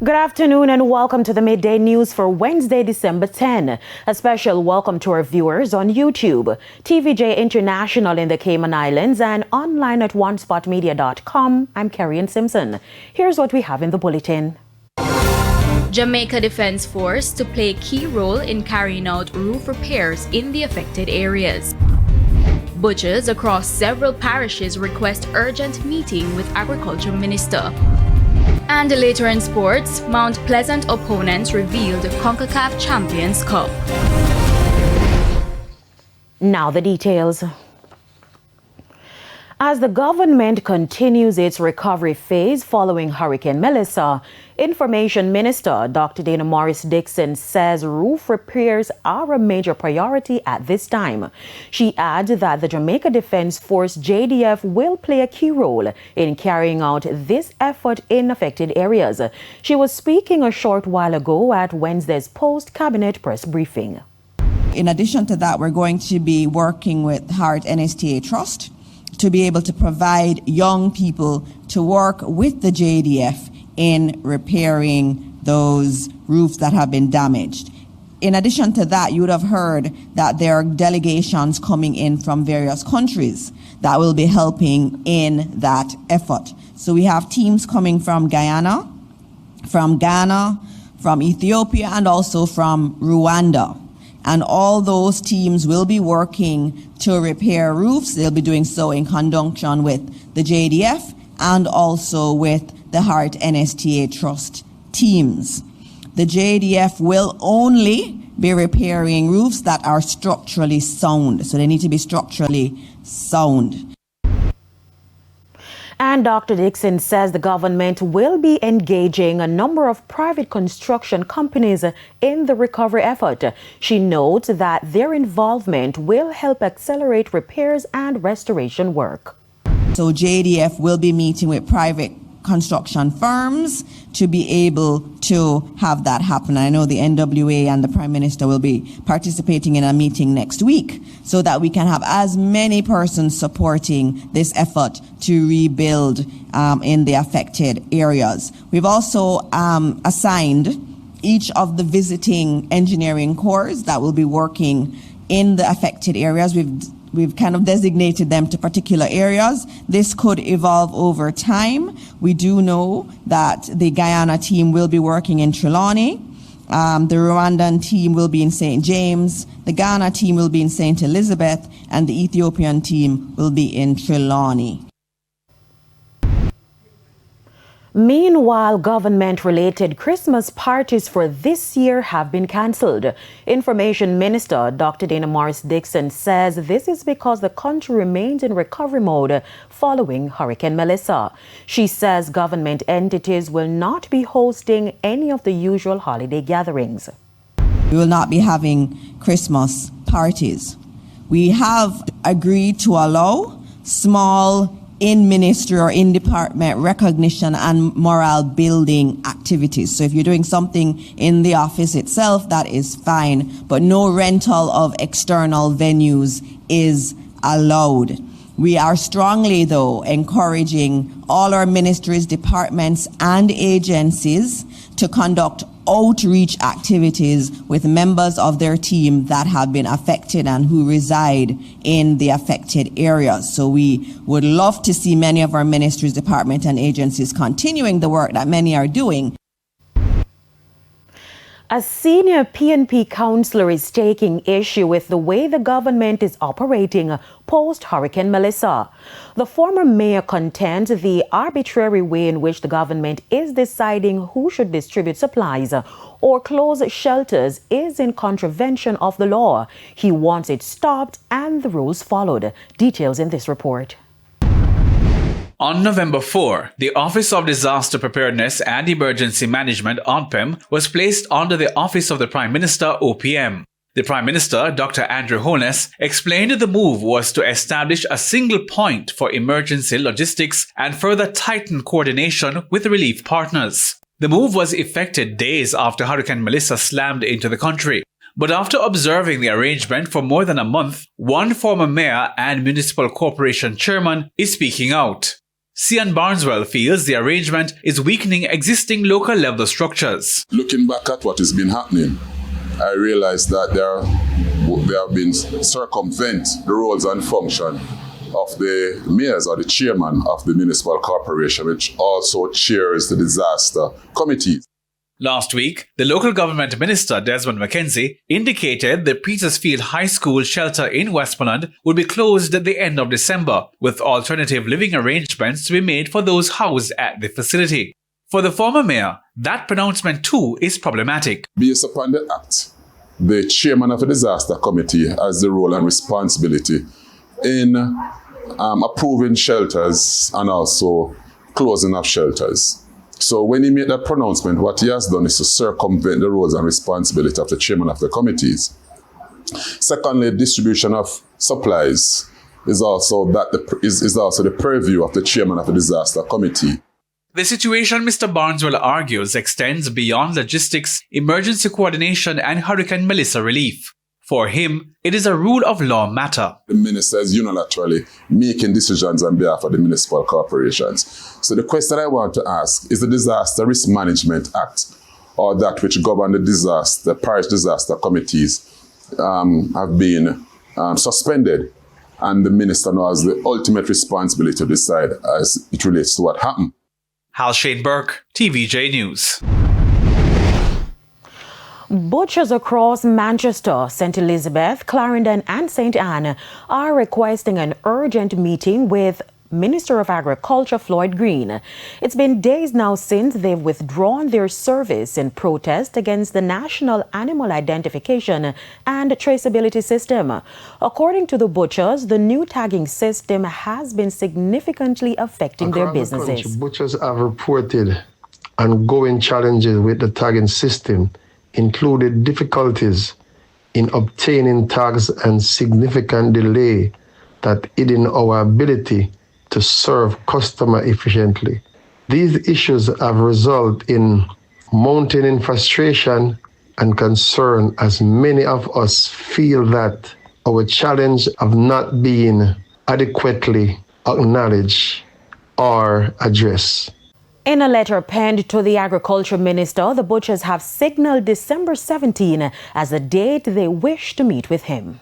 Good afternoon and welcome to the Midday News for Wednesday, December 10. A special welcome to our viewers on YouTube, TVJ International in the Cayman Islands and online at onespotmedia.com. I'm Carrie Simpson. Here's what we have in the bulletin. Jamaica Defense Force to play key role in carrying out roof repairs in the affected areas. Butchers across several parishes request urgent meeting with Agriculture Minister. And later in sports, Mount Pleasant opponents revealed CONCACAF Champions Cup. Now the details. As the government continues its recovery phase following Hurricane Melissa, Information Minister Dr. Dana Morris-Dixon says roof repairs are a major priority at this time. She adds that the Jamaica Defense Force JDF will play a key role in carrying out this effort in affected areas. She was speaking a short while ago at Wednesday's post-cabinet press briefing. In addition to that, we're going to be working with Heart NSTA Trust to be able to provide young people to work with the JDF in repairing those roofs that have been damaged. In addition to that, you would have heard that there are delegations coming in from various countries that will be helping in that effort. So we have teams coming from Guyana, from Ghana, from Ethiopia, and also from Rwanda. And all those teams will be working to repair roofs. They'll be doing so in conjunction with the JDF and also with the Heart NSTA Trust teams. The JDF will only be repairing roofs that are structurally sound. So they need to be structurally sound. And Dr. Dixon says the government will be engaging a number of private construction companies in the recovery effort. She notes that their involvement will help accelerate repairs and restoration work. So JDF will be meeting with private construction firms to be able to have that happen. I know the NWA and the Prime Minister will be participating in a meeting next week so that we can have as many persons supporting this effort to rebuild in the affected areas. We've also assigned each of the visiting engineering corps that will be working in the affected areas. We've kind of designated them to particular areas. This could evolve over time. We do know that the Guyana team will be working in Trelawney. The Rwandan team will be in St. James. The Ghana team will be in St. Elizabeth. And the Ethiopian team will be in Trelawney. Meanwhile, government-related Christmas parties for this year have been cancelled. Information Minister Dr. Dana Morris-Dixon says this is because the country remains in recovery mode following Hurricane Melissa. She says government entities will not be hosting any of the usual holiday gatherings. We will not be having Christmas parties. We have agreed to allow small in-ministry or in-department recognition and morale building activities. So if you're doing something in the office itself, that is fine, but no rental of external venues is allowed. We are strongly, though, encouraging all our ministries, departments, and agencies to conduct outreach activities with members of their team that have been affected and who reside in the affected areas. So we would love to see many of our ministries, departments, and agencies continuing the work that many are doing. A senior PNP councillor is taking issue with the way the government is operating post-Hurricane Melissa. The former mayor contends the arbitrary way in which the government is deciding who should distribute supplies or close shelters is in contravention of the law. He wants it stopped and the rules followed. Details in this report. On November 4, the Office of Disaster Preparedness and Emergency Management (ODPEM) was placed under the Office of the Prime Minister (OPM). The Prime Minister, Dr. Andrew Holness, explained the move was to establish a single point for emergency logistics and further tighten coordination with relief partners. The move was effected days after Hurricane Melissa slammed into the country. But after observing the arrangement for more than a month, one former mayor and municipal corporation chairman is speaking out. Cian Barneswell feels the arrangement is weakening existing local level structures. Looking back at what has been happening, I realized that there have been circumvent the roles and function of the mayors or the chairman of the municipal corporation, which also chairs the disaster committees. Last week, the local government minister Desmond McKenzie indicated the Petersfield High School shelter in Westmoreland would be closed at the end of December, with alternative living arrangements to be made for those housed at the facility. For the former mayor, that pronouncement too is problematic. Based upon the act, the chairman of the disaster committee has the role and responsibility in approving shelters and also closing of shelters. So when he made that pronouncement, what he has done is to circumvent the roles and responsibility of the chairman of the committees. Secondly, distribution of supplies is also the purview of the chairman of the disaster committee. The situation, Mr. Barneswell argues, extends beyond logistics, emergency coordination and Hurricane Melissa relief. For him, it is a rule of law matter. The minister is unilaterally making decisions on behalf of the municipal corporations. So the question I want to ask is the Disaster Risk Management Act, or that which govern the parish disaster committees, have been suspended, and the minister now has the ultimate responsibility to decide as it relates to what happened. Hal Shane Burke, TVJ News. Butchers across Manchester, St. Elizabeth, Clarendon and St. Anne are requesting an urgent meeting with Minister of Agriculture Floyd Green. It's been days now since they've withdrawn their service in protest against the National Animal Identification and Traceability System. According to the butchers, the new tagging system has been significantly affecting their businesses. Butchers have reported ongoing challenges with the tagging system, included difficulties in obtaining tags and significant delay that hidden our ability to serve customer efficiently. These issues have resulted in mounting frustration and concern, as many of us feel that our challenge have not been adequately acknowledged or addressed. In a letter penned to the Agriculture Minister, the butchers have signaled December 17 as the date they wish to meet with him.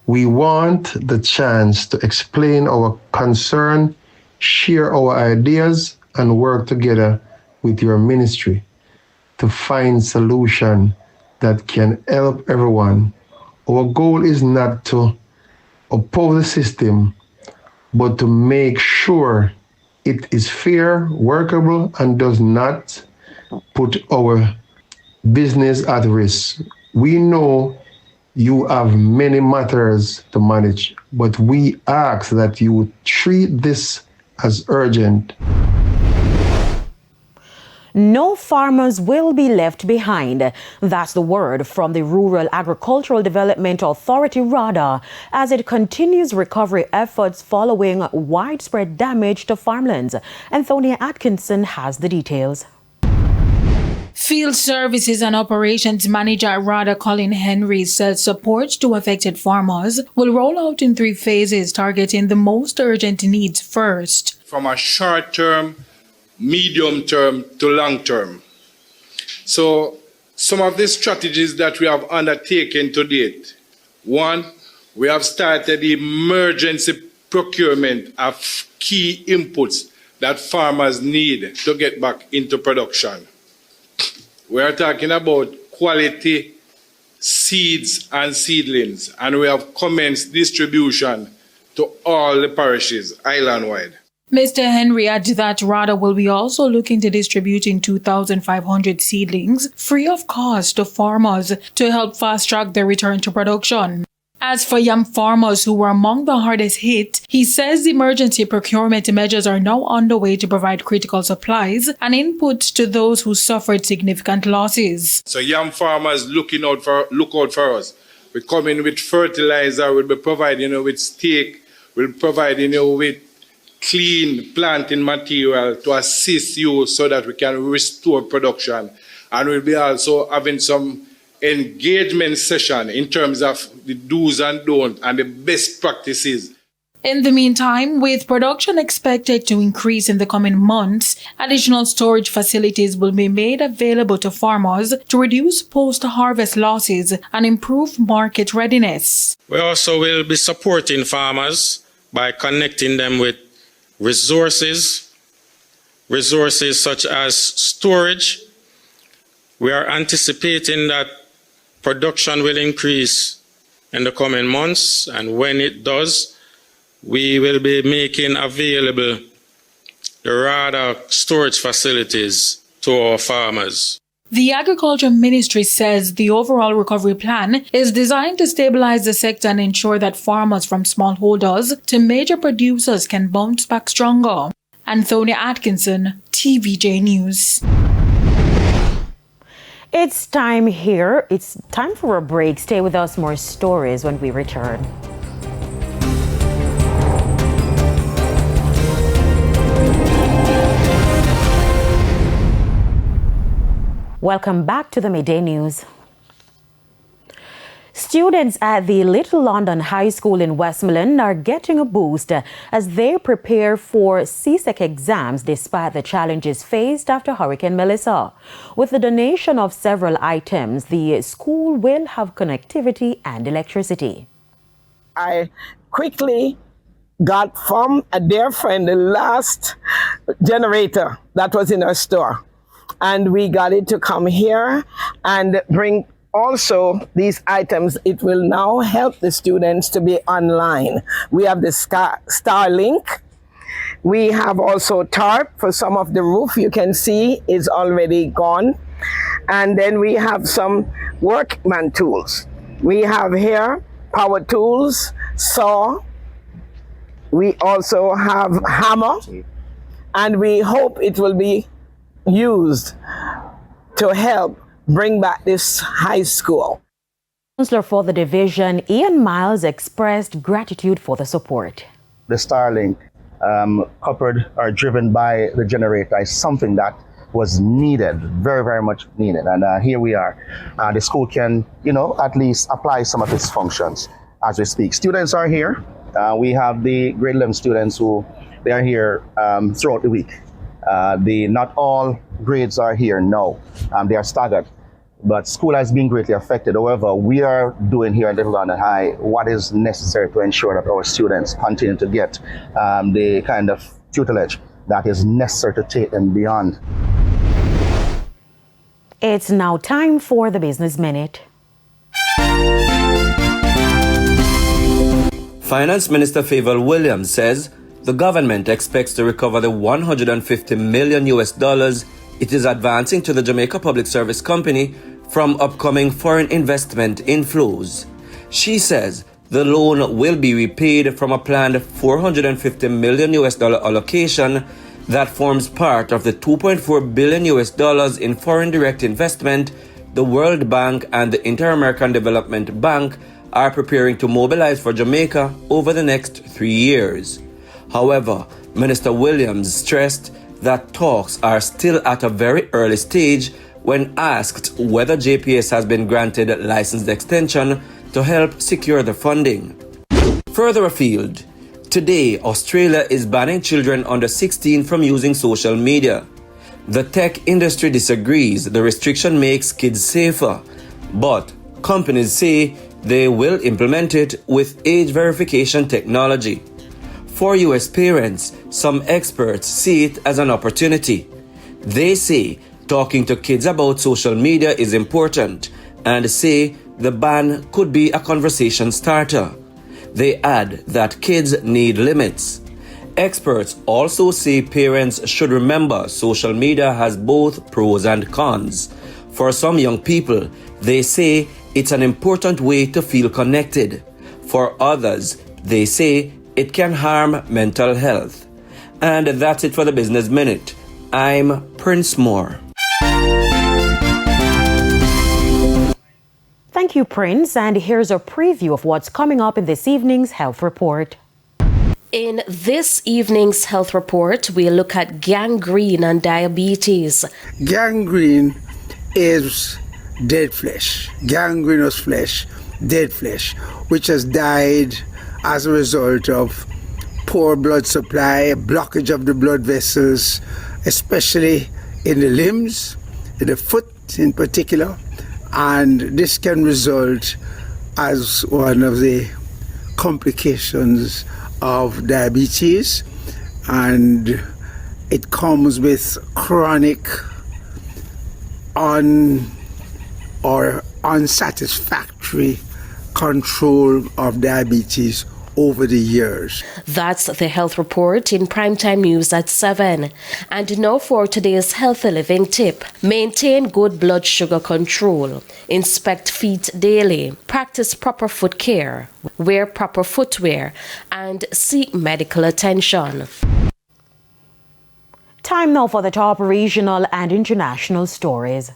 We want the chance to explain our concern, share our ideas, and work together with your ministry to find solutions that can help everyone. Our goal is not to oppose the system, but to make sure it is fair, workable, and does not put our business at risk. We know you have many matters to manage, but we ask that you treat this as urgent. No farmers will be left behind. That's the word from the Rural Agricultural Development Authority, RADA, as it continues recovery efforts following widespread damage to farmlands. Antonia Atkinson has the details. Field Services and Operations Manager at RADA, Colin Henry, says support to affected farmers will roll out in 3 phases, targeting the most urgent needs first. From a short term, medium term to long term. So some of the strategies that we have undertaken to date. 1, we have started the emergency procurement of key inputs that farmers need to get back into production. We are talking about quality seeds and seedlings, and we have commenced distribution to all the parishes island-wide. Mr. Henry adds that RADA will be also looking to distributing 2,500 seedlings free of cost to farmers to help fast-track their return to production. As for yam farmers who were among the hardest hit, he says emergency procurement measures are now underway to provide critical supplies and inputs to those who suffered significant losses. So yam farmers look out for us. We come in with fertilizer, we'll be providing with stake, we'll provide with clean planting material to assist you so that we can restore production. And we'll be also having some engagement session in terms of the do's and don'ts and the best practices. In the meantime, with production expected to increase in the coming months, additional storage facilities will be made available to farmers to reduce post-harvest losses and improve market readiness. We also will be supporting farmers by connecting them with resources such as storage. We are anticipating that production will increase in the coming months, and when it does, we will be making available the RADA storage facilities to our farmers. The Agriculture Ministry says the overall recovery plan is designed to stabilize the sector and ensure that farmers from smallholders to major producers can bounce back stronger. Antonia Atkinson, TVJ News. It's time here. It's time for a break. Stay with us, more stories when we return. Welcome back to the Midday News. Students at the Little London High School in Westmoreland are getting a boost as they prepare for CSEC exams despite the challenges faced after Hurricane Melissa. With the donation of several items, the school will have connectivity and electricity. I quickly got from a dear friend the last generator that was in our store. And we got it to come here and bring also these items. It will now help the students to be online. We have the Starlink. We have also tarp for some of the roof. You can see is already gone. And then we have some workman tools. We have here power tools, saw. We also have hammer. And we hope it will be used to help bring back this high school. Councillor for the division, Ian Miles, expressed gratitude for the support. The Starlink coupled or driven by the generator is something that was needed, very, very much needed. And here we are. The school can, at least apply some of its functions as we speak. Students are here. We have the grade 11 students who they are here throughout the week. Not all grades are here now. They are staggered, but school has been greatly affected. However, we are doing here at Little London High what is necessary to ensure that our students continue to get the kind of tutelage that is necessary to take them beyond. It's now time for the Business Minute. Finance Minister Favour Williams says the government expects to recover the $150 million it is advancing to the Jamaica Public Service Company from upcoming foreign investment inflows. She says the loan will be repaid from a planned $450 million allocation that forms part of the $2.4 billion in foreign direct investment the World Bank and the Inter-American Development Bank are preparing to mobilize for Jamaica over the next 3 years. However, Minister Williams stressed that talks are still at a very early stage when asked whether JPS has been granted licensed extension to help secure the funding. Further afield, today Australia is banning children under 16 from using social media. The tech industry disagrees the restriction makes kids safer, but companies say they will implement it with age verification technology. For US parents, some experts see it as an opportunity. They say talking to kids about social media is important and say the ban could be a conversation starter. They add that kids need limits. Experts also say parents should remember social media has both pros and cons. For some young people, they say it's an important way to feel connected. For others, they say it can harm mental health. And that's it for the Business Minute. I'm Prince Moore. Thank you, Prince. And here's a preview of what's coming up in this evening's Health Report. In this evening's Health Report, we look at gangrene and diabetes. Gangrene is dead flesh, gangrenous flesh, dead flesh, which has died as a result of poor blood supply, blockage of the blood vessels, especially in the limbs, in the foot in particular, and this can result as one of the complications of diabetes, and it comes with chronic or unsatisfactory control of diabetes over the years. That's the health report in Primetime News at 7. And now for today's healthy living tip. Maintain good blood sugar control. Inspect feet daily. Practice proper foot care. Wear proper footwear. And seek medical attention. Time now for the top regional and international stories.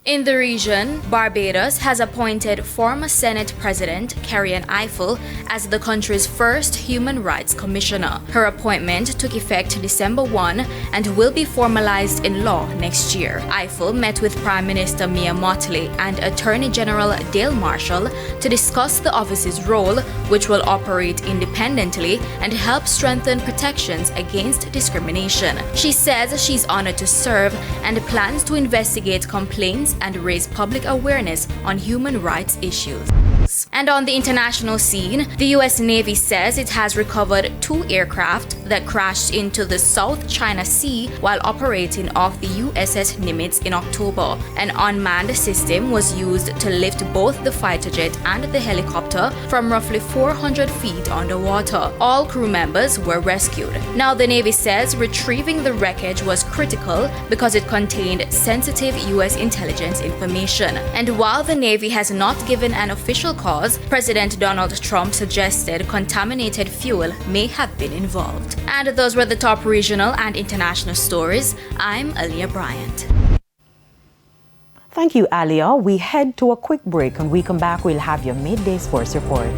In the region, Barbados has appointed former Senate President Carrie Eiffel as the country's first Human Rights Commissioner. Her appointment took effect December 1 and will be formalized in law next year. Eiffel met with Prime Minister Mia Mottley and Attorney General Dale Marshall to discuss the office's role, which will operate independently and help strengthen protections against discrimination. She says she's honored to serve and plans to investigate complaints and raise public awareness on human rights issues. And on the international scene, the U.S. Navy says it has recovered 2 aircraft that crashed into the South China Sea while operating off the USS Nimitz in October. An unmanned system was used to lift both the fighter jet and the helicopter from roughly 400 feet underwater. All crew members were rescued. Now the Navy says retrieving the wreckage was critical because it contained sensitive U.S. intelligence information. And while the Navy has not given an official cause, President Donald Trump suggested contaminated fuel may have been involved. And those were the top regional and international stories. I'm Aliyah Bryant. Thank you, Aliyah. We head to a quick break. When we come back, we'll have your Midday Sports Report.